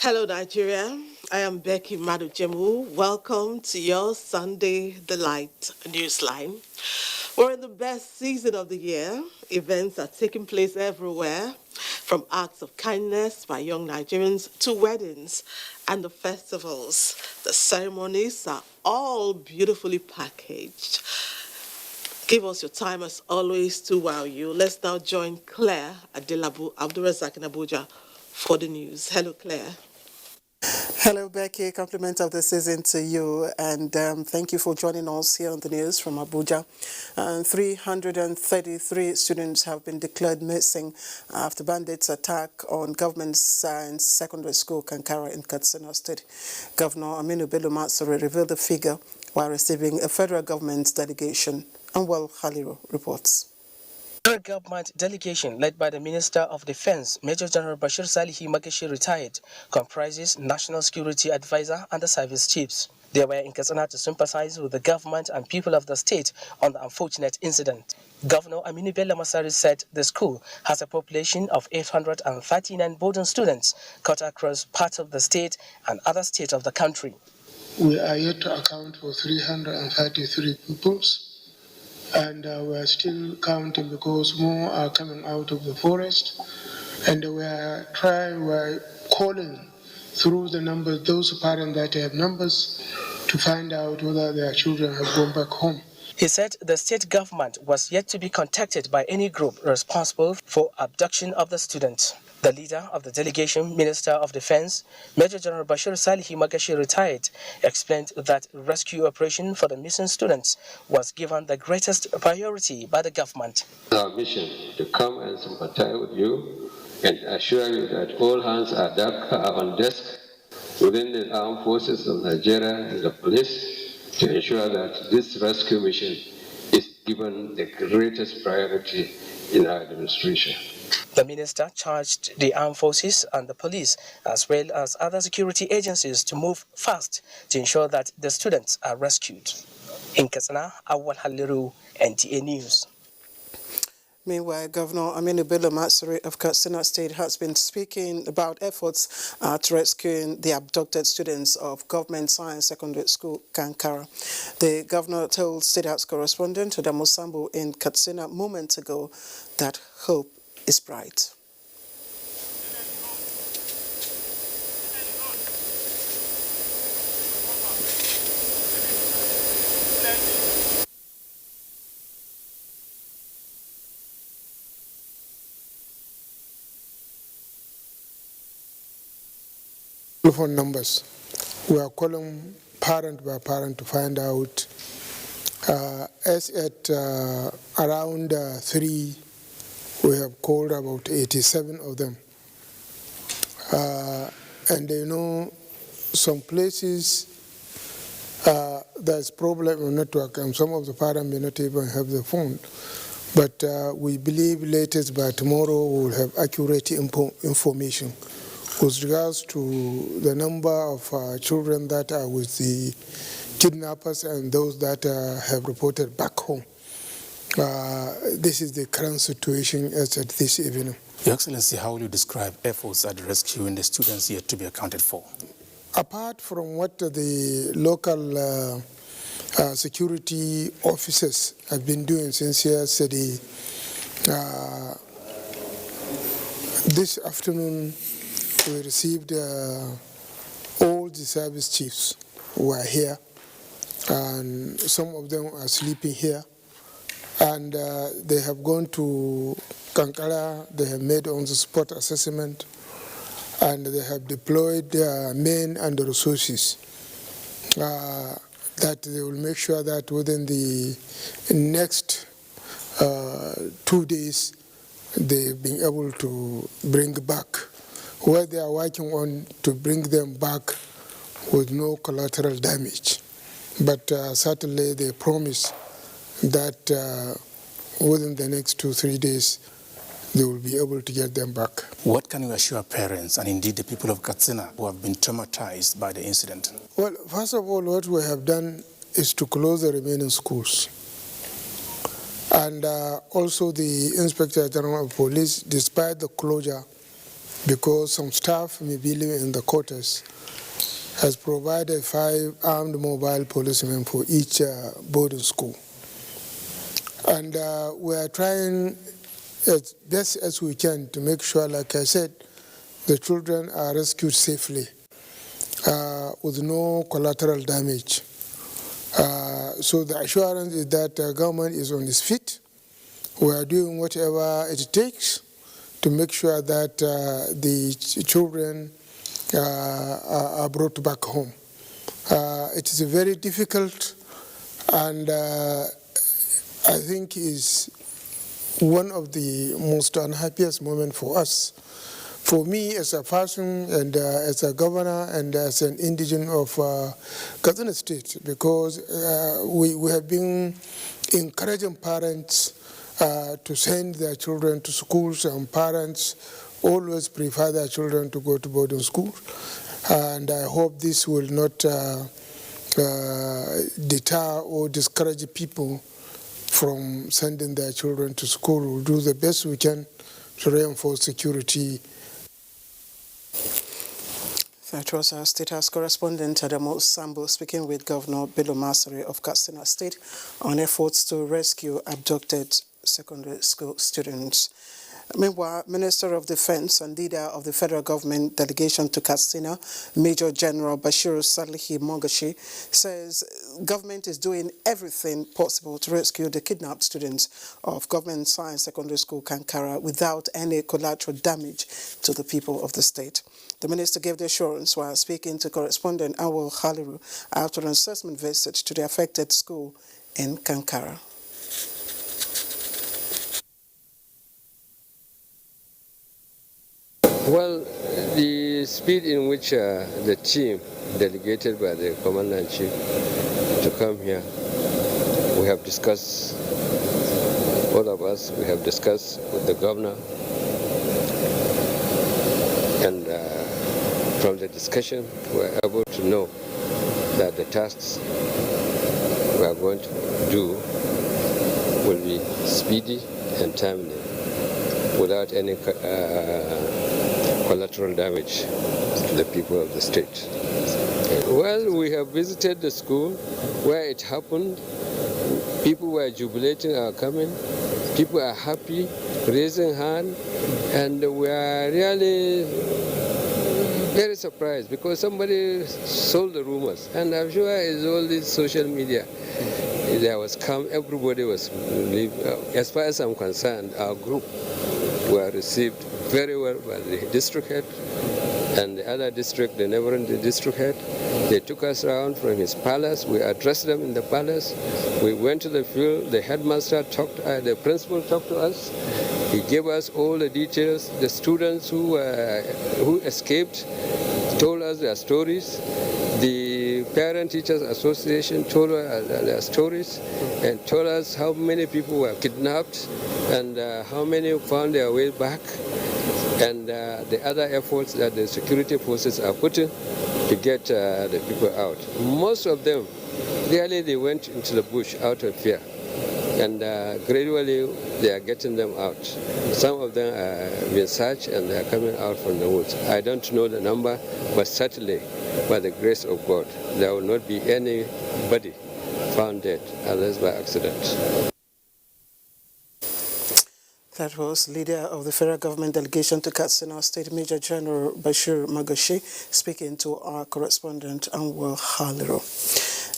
Hello, Nigeria. I am Becky Madujemu. Welcome to your Sunday Delight Newsline. We're in the best season of the year. Events are taking place everywhere, from acts of kindness by young Nigerians to weddings and the festivals. The ceremonies are all beautifully packaged. Give us your time as always to wow you. Let's now join Claire Abdulrazak in Abuja for the news. Hello, Claire. Hello, Becky. Compliment of the season to you, and thank you for joining us here on the news from Abuja. 333 students have been declared missing after bandits' attack on Government Science Secondary School, Kankara in Katsina State. Governor Aminu Bello Matsuri revealed the figure while receiving a federal government delegation. Anwal Haliru reports. The government delegation led by the Minister of Defense, Major General Bashir Salihi Magashi, retired, comprises National Security Advisor and the service chiefs. They were in Katsina to sympathize with the government and people of the state on the unfortunate incident. Governor Aminu Bello Masari said the school has a population of 839 boarding students cut across parts of the state and other states of the country. We are yet to account for 333 pupils. And we are still counting because more are coming out of the forest. And we are calling through the numbers, those parents that have numbers, to find out whether their children have gone back home. He said the state government was yet to be contacted by any group responsible for abduction of the students. The leader of the delegation, Minister of Defense, Major General Bashir Salihi Magashi, retired, explained that rescue operation for the missing students was given the greatest priority by the government. Our mission to come and sympathize with you and assure you that all hands are on desk within the armed forces of Nigeria and the police to ensure that this rescue mission is given the greatest priority in our administration. The minister charged the armed forces and the police, as well as other security agencies, to move fast to ensure that the students are rescued. In Katsina, Awal Haliru, NTA News. Meanwhile, Governor Aminu Bello Matsuri of Katsina State has been speaking about efforts to rescuing the abducted students of Government Science Secondary School, Kankara. The governor told State House correspondent Adamu Sambu in Katsina moments ago that hope is bright. Telephone numbers. We are calling parent by parent to find out. As at around 3, we have called about 87 of them. And they know some places there's problem on network, and some of the parents may not even have the phone. But we believe latest by tomorrow we'll have accurate information with regards to the number of children that are with the kidnappers and those that have reported back home. This is the current situation as at this evening. Your Excellency, how will you describe efforts at rescuing the students yet to be accounted for? Apart from what the local security officers have been doing since yesterday, this afternoon we received all the service chiefs who are here, and some of them are sleeping here. And they have gone to Kankara, they have made on-the-spot assessment, and they have deployed their men and the resources that they will make sure that within the next 2 days they've been able to bring back where they are working on to bring them back with no collateral damage. But certainly they promise that within the next 2-3 days they will be able to get them back. What can you assure parents and indeed the people of Katsina who have been traumatized by the incident? Well, first of all, what we have done is to close the remaining schools. And also the Inspector General of Police, despite the closure, because some staff may be living in the quarters, has provided 5 armed mobile policemen for each boarding school. And we are trying as best as we can to make sure, like I said, the children are rescued safely with no collateral damage. So the assurance is that the government is on its feet. We are doing whatever it takes to make sure that the children are brought back home. It is very difficult, and I think is one of the most unhappiest moments for us. For me as a person and as a governor and as an indigenous of Katsina State, because we have been encouraging parents to send their children to schools, and parents always prefer their children to go to boarding school. And I hope this will not deter or discourage people from sending their children to school. We'll do the best we can to reinforce security. That was our State House correspondent Adamo Sambo speaking with Governor Bello Masari of Katsina State on efforts to rescue abducted secondary school students. Meanwhile, Minister of Defense and leader of the federal government delegation to Katsina, Major General Bashir Salihi Mogashi, says government is doing everything possible to rescue the kidnapped students of Government Science Secondary School Kankara without any collateral damage to the people of the state. The minister gave the assurance while speaking to correspondent Awal Haliru after an assessment visit to the affected school in Kankara. Well, the speed in which the team delegated by the Commander-in-Chief to come here, we have discussed, all of us, we have discussed with the governor, and from the discussion we were able to know that the tasks we are going to do will be speedy and timely without any collateral damage to the people of the state. Well, we have visited the school where it happened. People were jubilating our coming. People are happy, raising hand, and we are really very surprised because somebody sold the rumors. And I'm sure it's all this social media. There was calm, everybody was relieved. As far as I'm concerned, our group were received very well by the district head and the other district, the neighboring district head. They took us around from his palace. We addressed them in the palace. We went to the field. The headmaster talked, the principal talked to us. He gave us all the details. The students who escaped told us their stories. The Parent Teachers Association told us their stories and told us how many people were kidnapped and how many found their way back, and the other efforts that the security forces are putting to get the people out. Most of them, really they went into the bush out of fear, and gradually they are getting them out. Some of them are being searched and they are coming out from the woods. I don't know the number, but certainly by the grace of God, there will not be anybody found dead unless by accident. That was leader of the federal government delegation to Katsina State, Major General Bashir Magashi, speaking to our correspondent Anwar Haliro.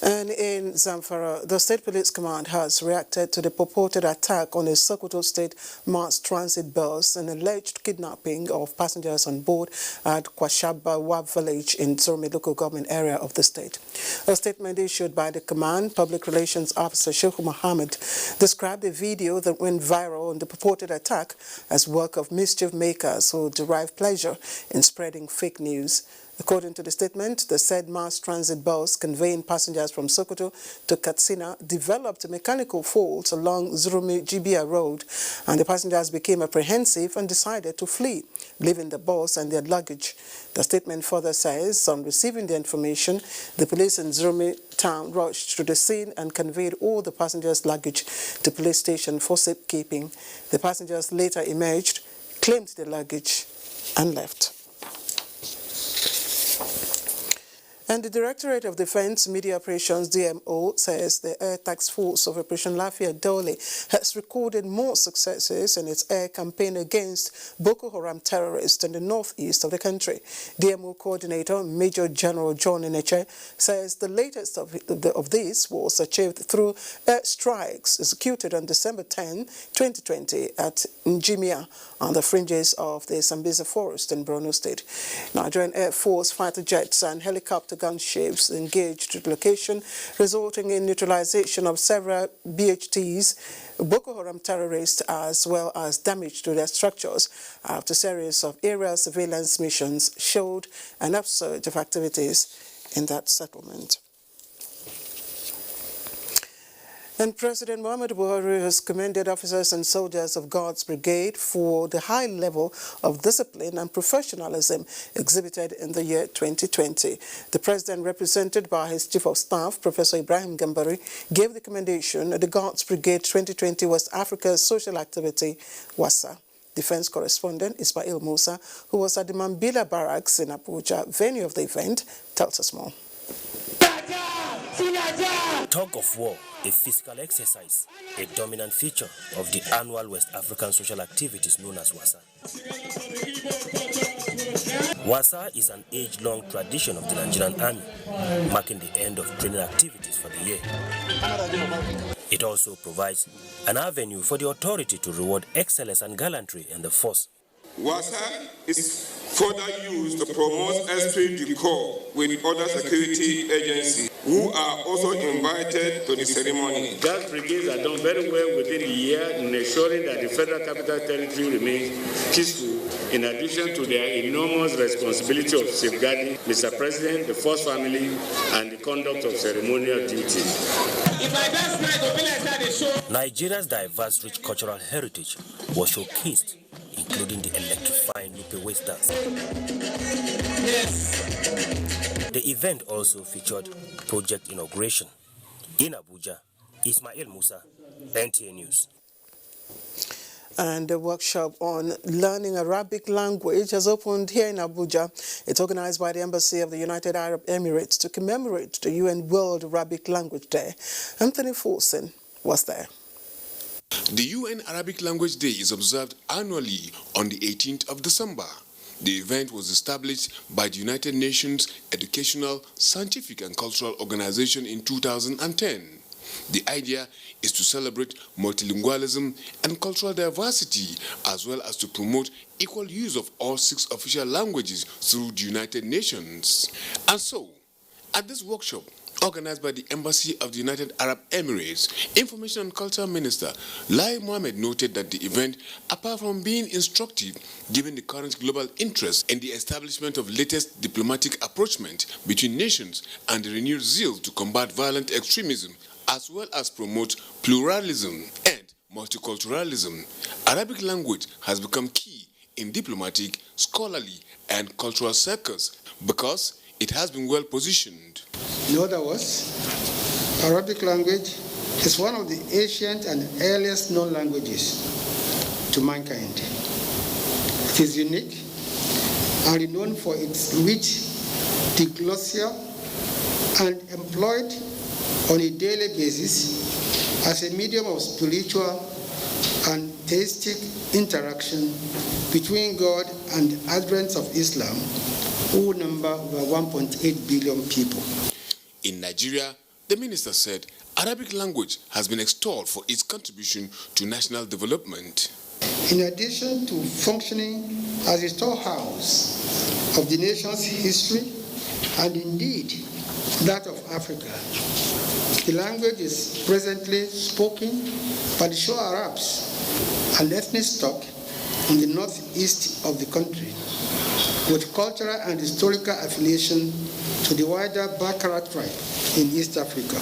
And in Zamfara, the State Police Command has reacted to the purported attack on a Sokoto State mass transit bus and alleged kidnapping of passengers on board at Kwashabawa village in Zurmi local government area of the state. A statement issued by the command public relations officer Sheikh Mohammed described a video that went viral on the purported attack as work of mischief makers who derive pleasure in spreading fake news. According to the statement, the said mass transit bus conveying passengers from Sokoto to Katsina developed a mechanical fault along Zurumi-Jibia Road, and the passengers became apprehensive and decided to flee, leaving the bus and their luggage. The statement further says, on receiving the information, the police in Zurumi town rushed to the scene and conveyed all the passengers' luggage to police station for safekeeping. The passengers later emerged, claimed the luggage, and left. And the Directorate of Defense Media Operations, DMO, says the Air Task Force of Operation Lafayette Dole has recorded more successes in its air campaign against Boko Haram terrorists in the northeast of the country. DMO Coordinator Major General John Eneche says the latest of this was achieved through air strikes executed on December 10, 2020 at Njimia on the fringes of the Sambisa Forest in Borno State. Nigerian Air Force fighter jets and helicopter gunships engaged at the location, resulting in neutralization of several BHTs, Boko Haram terrorists, as well as damage to their structures after a series of aerial surveillance missions showed an upsurge of activities in that settlement. And President Muhammadu Buhari has commended officers and soldiers of God's Brigade for the high level of discipline and professionalism exhibited in the year 2020. The President, represented by his Chief of Staff, Professor Ibrahim Gambari, gave the commendation at the God's Brigade 2020 West Africa Social Activity, WASA. Defense correspondent Ismail Musa, who was at the Mambila Barracks in Abuja, venue of the event, tells us more. Tug of war, a physical exercise, a dominant feature of the annual West African social activities known as WASA. WASA is an age-long tradition of the Nigerian Army, marking the end of training activities for the year. It also provides an avenue for the authority to reward excellence and gallantry in the force. WASA is further used to promote esprit de corps with other security agencies who are also invited to the ceremony. Gas brigades are done very well within the year in ensuring that the Federal Capital Territory remains peaceful, in addition to their enormous responsibility of safeguarding Mr. President, the first family, and the conduct of ceremonial duties. Nigeria's diverse rich cultural heritage was showcased, including the electrifying Lupe Waist dance. Yes. The event also featured project inauguration. In Abuja, Ismail Musa, NTA News. And a workshop on learning Arabic language has opened here in Abuja. It's organized by the Embassy of the United Arab Emirates to commemorate the UN World Arabic Language Day. Anthony Forsen was there. The UN Arabic Language Day is observed annually on the 18th of December. The event was established by the United Nations Educational, Scientific and Cultural Organization in 2010. The idea is to celebrate multilingualism and cultural diversity, as well as to promote equal use of all 6 official languages through the United Nations. And so, at this workshop, organized by the Embassy of the United Arab Emirates, Information and Culture Minister Lai Mohammed noted that the event, apart from being instructive, given the current global interest in the establishment of latest diplomatic approachment between nations and the renewed zeal to combat violent extremism, as well as promote pluralism and multiculturalism, Arabic language has become key in diplomatic, scholarly, and cultural circles because it has been well positioned. In other words, Arabic language is one of the ancient and earliest known languages to mankind. It is unique and renowned for its rich diglossia and employed on a daily basis as a medium of spiritual and theistic interaction between God and adherents of Islam, who number over 1.8 billion people. In Nigeria, the minister said Arabic language has been extolled for its contribution to national development. In addition to functioning as a storehouse of the nation's history and indeed that of Africa, the language is presently spoken by the Shua Arabs, an ethnic stock in the northeast of the country, with cultural and historical affiliation to the wider Bakarat tribe in East Africa.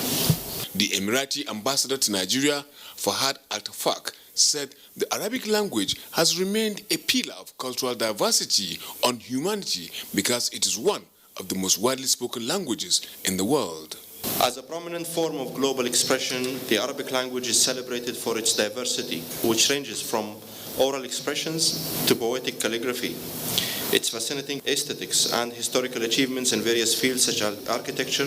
The Emirati ambassador to Nigeria, Fahad Al-Tafak, said the Arabic language has remained a pillar of cultural diversity on humanity because it is one of the most widely spoken languages in the world. As a prominent form of global expression, the Arabic language is celebrated for its diversity, which ranges from oral expressions to poetic calligraphy. It's fascinating aesthetics and historical achievements in various fields such as architecture,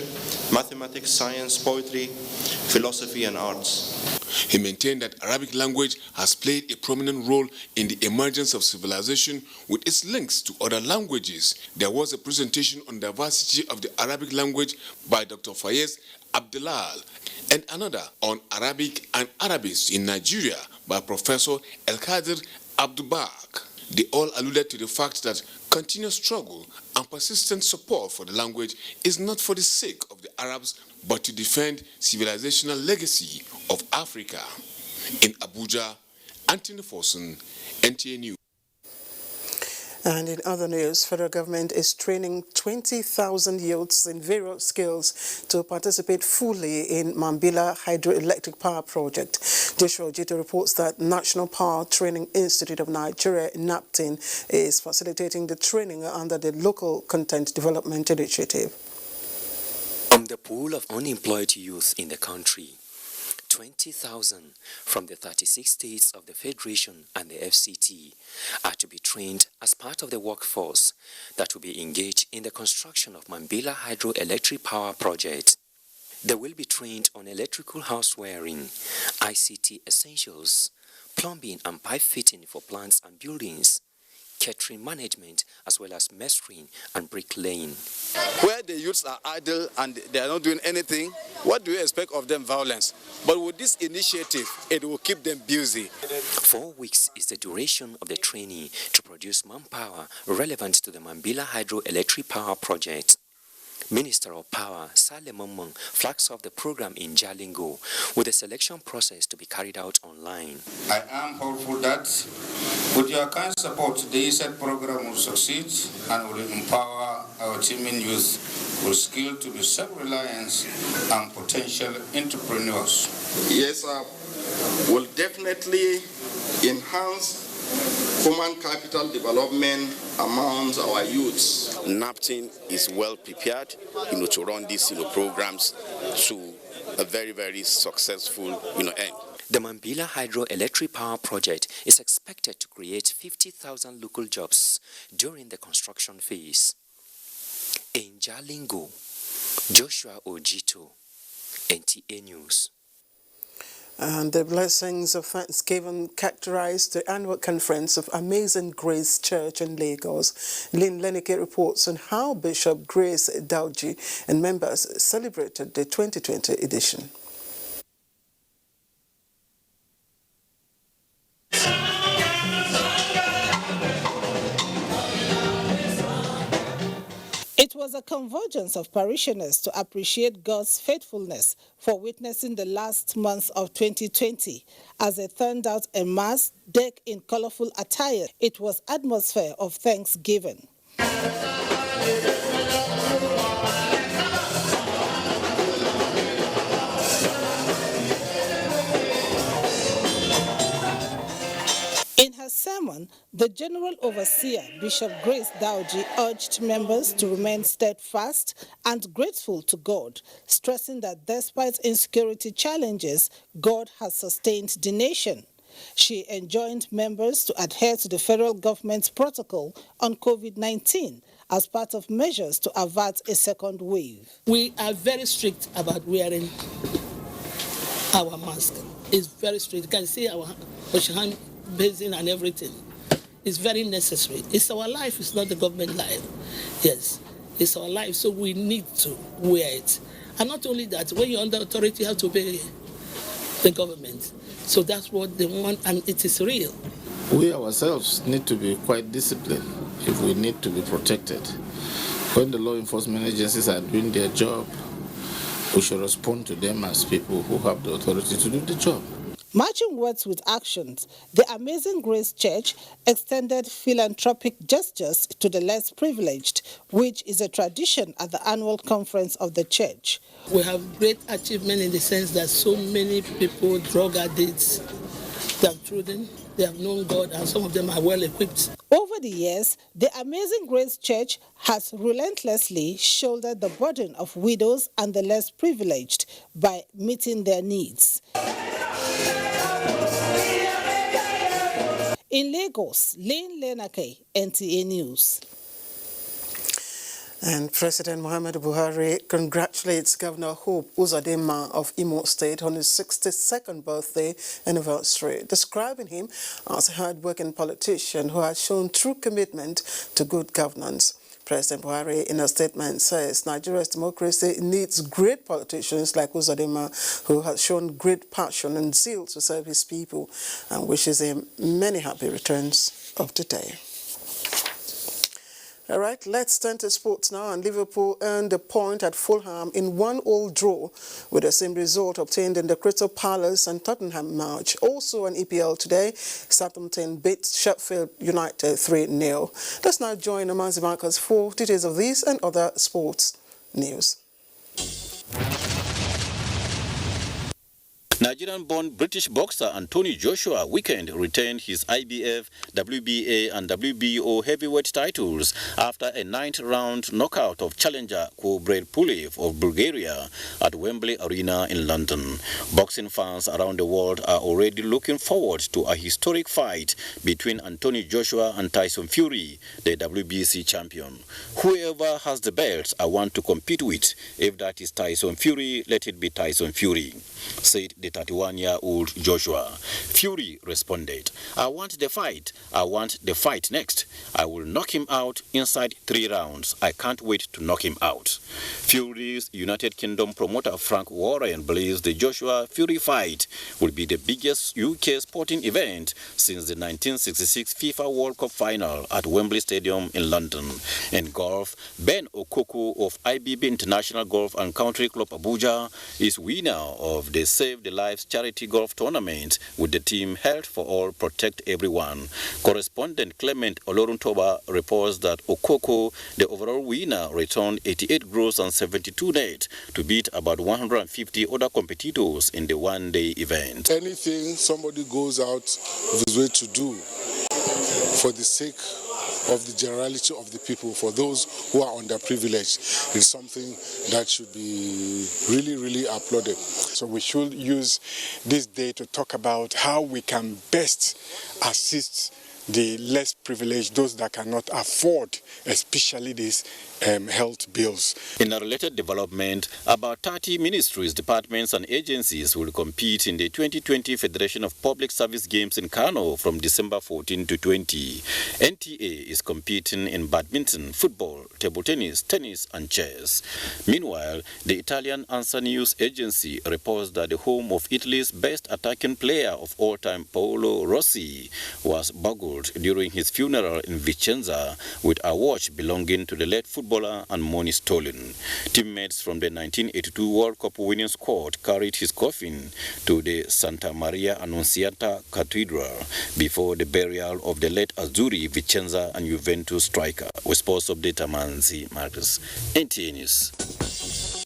mathematics, science, poetry, philosophy, and arts. He maintained that Arabic language has played a prominent role in the emergence of civilization with its links to other languages. There was a presentation on diversity of the Arabic language by Dr. Fayez Abdelal and another on Arabic and Arabists in Nigeria by Professor El-Kadir Abdubak. They all alluded to the fact that continuous struggle and persistent support for the language is not for the sake of the Arabs, but to defend civilizational legacy of Africa. In Abuja, Anthony Forson, NTA News. And in other news, federal government is training 20,000 youths in various skills to participate fully in Mambila Hydroelectric Power Project. Joshua Ojito reports that National Power Training Institute of Nigeria, NAPTIN, is facilitating the training under the Local Content Development Initiative. From the pool of unemployed youth in the country, 20,000 from the 36 states of the Federation and the FCT are to be trained as part of the workforce that will be engaged in the construction of Mambila Hydroelectric Power Project. They will be trained on electrical house wiring, ICT essentials, plumbing and pipe fitting for plants and buildings, catering management, as well as mastering and bricklaying. Where the youths are idle and they are not doing anything, what do you expect of them? Violence. But with this initiative, it will keep them busy. 4 weeks is the duration of the training to produce manpower relevant to the Mambila Hydroelectric Power Project. Minister of Power Saleh Momon flags off the program in Jalingo with the selection process to be carried out online. I am hopeful that with your kind support, the ESET program will succeed and will empower our teeming youth with skill to be self-reliant and potential entrepreneurs. Yes, will definitely enhance human capital development among our youths. NAPTIN is well prepared, to run these, programs to a very, very successful, end. The Mambila Hydroelectric Power Project is expected to create 50,000 local jobs during the construction phase. In Jalingo, Joshua Ojito, NTA News. And the blessings of Thanksgiving characterized the annual conference of Amazing Grace Church in Lagos. Lynn Lenike reports on how Bishop Grace Dauji and members celebrated the 2020 edition. It was a convergence of parishioners to appreciate God's faithfulness for witnessing the last month of 2020 as they turned out a mass decked in colorful attire. It was atmosphere of thanksgiving. In her sermon, the General Overseer, Bishop Grace Dauji, urged members to remain steadfast and grateful to God, stressing that despite insecurity challenges, God has sustained the nation. She enjoined members to adhere to the federal government's protocol on COVID-19 as part of measures to avert a second wave. We are very strict about wearing our mask. It's very strict. You can see our hand basin and everything. It's very necessary. It's our life, it's not the government life. Yes, it's our life, so we need to wear it. And not only that, when you're under authority, you have to obey the government. So that's what they want, and it is real. We ourselves need to be quite disciplined if we need to be protected. When the law enforcement agencies are doing their job, we should respond to them as people who have the authority to do the job. Matching words with actions, the Amazing Grace Church extended philanthropic gestures to the less privileged, which is a tradition at the annual conference of the church. We have great achievement in the sense that so many people, drug addicts, they have children, they have known God, and some of them are well equipped. Over the years, the Amazing Grace Church has relentlessly shouldered the burden of widows and the less privileged by meeting their needs. In Lagos, Lynn Lenake, NTA News. And President Muhammadu Buhari congratulates Governor Hope Uzodinma of Imo State on his 62nd birthday anniversary, describing him as a hard-working politician who has shown true commitment to good governance. President Buhari, in a statement, says Nigeria's democracy needs great politicians like Uzodinma, who has shown great passion and zeal to serve his people, and wishes him many happy returns of the day. All right, let's turn to sports now. And Liverpool earned a point at Fulham in 1-1 draw, with the same result obtained in the Crystal Palace and Tottenham match. Also on EPL today, Southampton beat Sheffield United 3-0. Let's now join Amazi Marcus for details of these and other sports news. Nigerian-born British boxer Anthony Joshua weekend retained his IBF, WBA and WBO heavyweight titles after a 9th-round knockout of challenger Kubrat Pulev of Bulgaria at Wembley Arena in London. Boxing fans around the world are already looking forward to a historic fight between Anthony Joshua and Tyson Fury, the WBC champion. Whoever has the belts I want to compete with, if that is Tyson Fury, let it be Tyson Fury, said the 31-year-old Joshua. Fury responded, I want the fight. I want the fight next. I will knock him out inside 3 rounds. I can't wait to knock him out. Fury's United Kingdom promoter Frank Warren believes the Joshua-Fury fight will be the biggest UK sporting event since the 1966 FIFA World Cup final at Wembley Stadium in London. In golf, Ben Okoko of IBB International Golf and Country Club Abuja is winner of the Save the Lives charity golf tournament with the team Health for All, Protect Everyone. Correspondent Clement Oloruntoba reports that Okoko, the overall winner, returned 88 gross and 72 net to beat about 150 other competitors in the one-day event. Anything somebody goes out of his way to do for the sake of the generality of the people, for those who are underprivileged, is something that should be really, really applauded. So we should use this day to talk about how we can best assist the less privileged, those that cannot afford, especially these health bills. In a related development, about 30 ministries, departments and agencies will compete in the 2020 Federation of Public Service Games in Kano from December 14 to 20. NTA is competing in badminton, football, table tennis, tennis and chess. Meanwhile, the Italian Answer News agency reports that the home of Italy's best attacking player of all time, Paolo Rossi, was burgled during his funeral in Vicenza with a watch belonging to the late footballer and money stolen. Teammates from the 1982 World Cup winning squad carried his coffin to the Santa Maria Annunziata Cathedral before the burial of the late Azzurri, Vicenza and Juventus striker. With sports update, Amanzi Marcus, NTA News.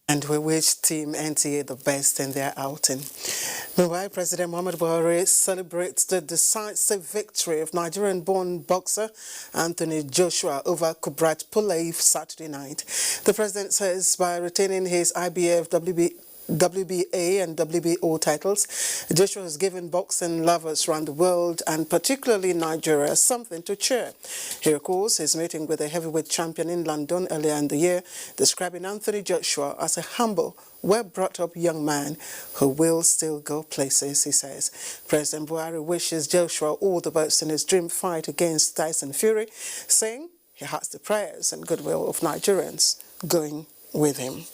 And we wish Team NTA the best in their outing. Meanwhile, President Muhammadu Buhari celebrates the decisive victory of Nigerian-born boxer Anthony Joshua over Kubrat Pulev Saturday night. The president says by retaining his IBF, WBA and WBO titles, Joshua has given boxing lovers around the world and particularly Nigeria something to cheer. He recalls his meeting with the heavyweight champion in London earlier in the year, describing Anthony Joshua as a humble, well-brought-up young man who will still go places, he says. President Buhari wishes Joshua all the best in his dream fight against Tyson Fury, saying he has the prayers and goodwill of Nigerians going with him.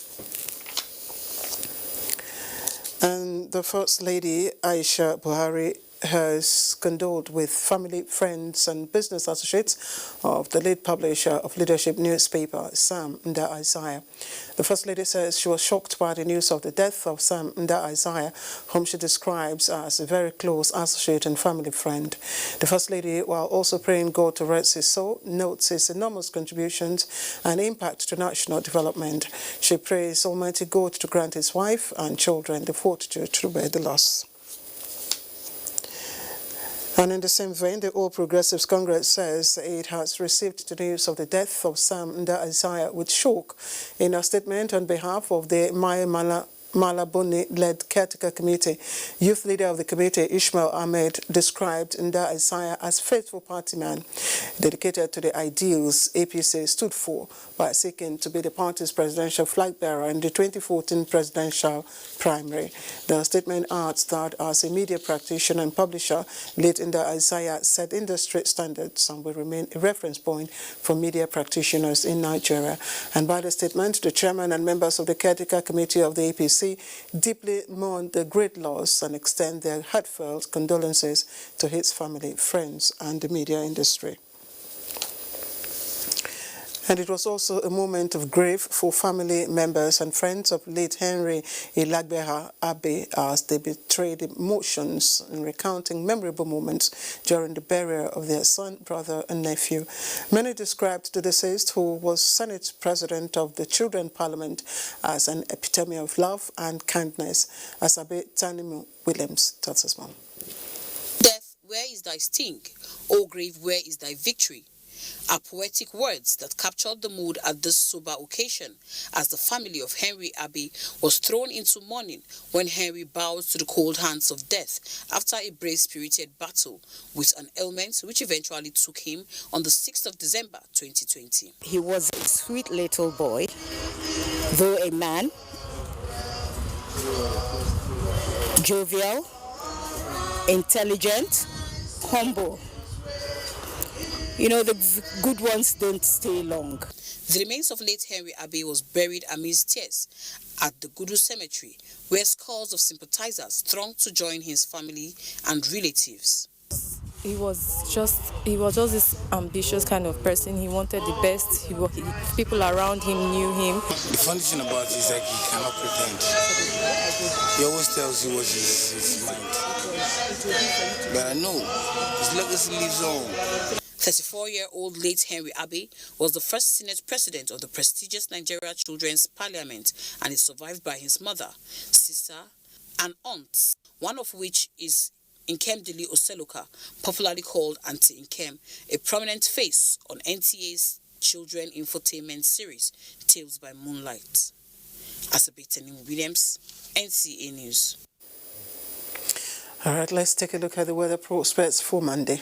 And the First Lady, Aisha Buhari, has condoled with family, friends and business associates of the late publisher of leadership newspaper, Sam Nda Isaiah. The First Lady says she was shocked by the news of the death of Sam Nda Isaiah, whom she describes as a very close associate and family friend. The First Lady, while also praying God to rest his soul, notes his enormous contributions and impact to national development. She prays Almighty God to grant his wife and children the fortitude to bear the loss. And in the same vein, the All Progressives Congress says it has received the news of the death of Sam Nda Isaiah with shock. In a statement on behalf of the Mai Mala Malabuni-led caretaker committee. Youth leader of the committee, Ishmael Ahmed, described Nda Isaiah as faithful party man, dedicated to the ideals APC stood for by seeking to be the party's presidential flag bearer in the 2014 presidential primary. The statement adds that as a media practitioner and publisher, late Nda Isaiah set industry standards and will remain a reference point for media practitioners in Nigeria. And by the statement, the chairman and members of the caretaker committee of the APC deeply mourn the great loss and extend their heartfelt condolences to his family, friends, and the media industry. And it was also a moment of grief for family members and friends of late Henry Ilagbeha Abbey as they betrayed emotions in recounting memorable moments during the burial of their son, brother, and nephew. Many described the deceased, who was Senate President of the Children Parliament, as an epitome of love and kindness. As Abbey Tanimu Williams tells us more. Death, where is thy sting? O grave, where is thy victory? Are poetic words that captured the mood at this sober occasion as the family of Henry Abbey was thrown into mourning when Henry bowed to the cold hands of death after a brave-spirited battle with an ailment which eventually took him on the 6th of December 2020. He was a sweet little boy, though a man, jovial, intelligent, humble. You know, the good ones don't stay long. The remains of late Henry Abbey was buried amidst tears at the Gudu Cemetery, where scores of sympathizers thronged to join his family and relatives. He was just this ambitious kind of person. He wanted the best. People around him knew him. The funny thing about it is that he cannot pretend. He always tells you what his mind. But I know his legacy lives on. 34-year-old late Henry Abbey was the first Senate President of the prestigious Nigeria Children's Parliament and is survived by his mother, sister, and aunts, one of which is Nkem Dili Oseloka, popularly called Auntie Nkem, a prominent face on NTA's children infotainment series, Tales by Moonlight. Asabetanim Williams, NTA News. All right, let's take a look at the weather prospects for Monday.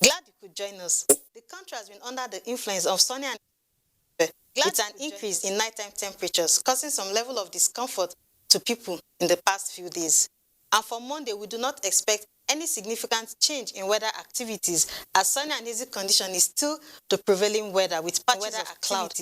Glad you could join us. The country has been under the influence of sunny and with an increase in nighttime temperatures, causing some level of discomfort to people in the past few days. And for Monday, we do not expect any significant change in weather activities, as sunny and hazy condition is still the prevailing weather with patches of cloud.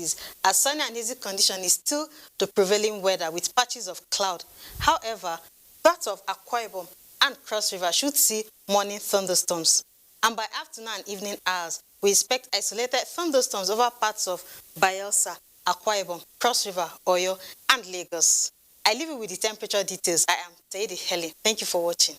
As sunny and hazy condition is still the prevailing weather with patches of cloud. However, parts of Akwa Ibom and Cross River should see morning thunderstorms. And by afternoon and evening hours, we expect isolated thunderstorms over parts of Bayelsa, Akwa Ibom, Cross River, Oyo, and Lagos. I leave you with the temperature details. I am Taidi Heli. Thank you for watching.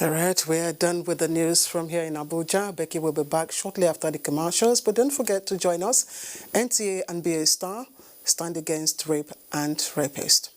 All right, we are done with the news from here in Abuja. Becky will be back shortly after the commercials, but don't forget to join us. NTA and BA Star stand against rape and rapists.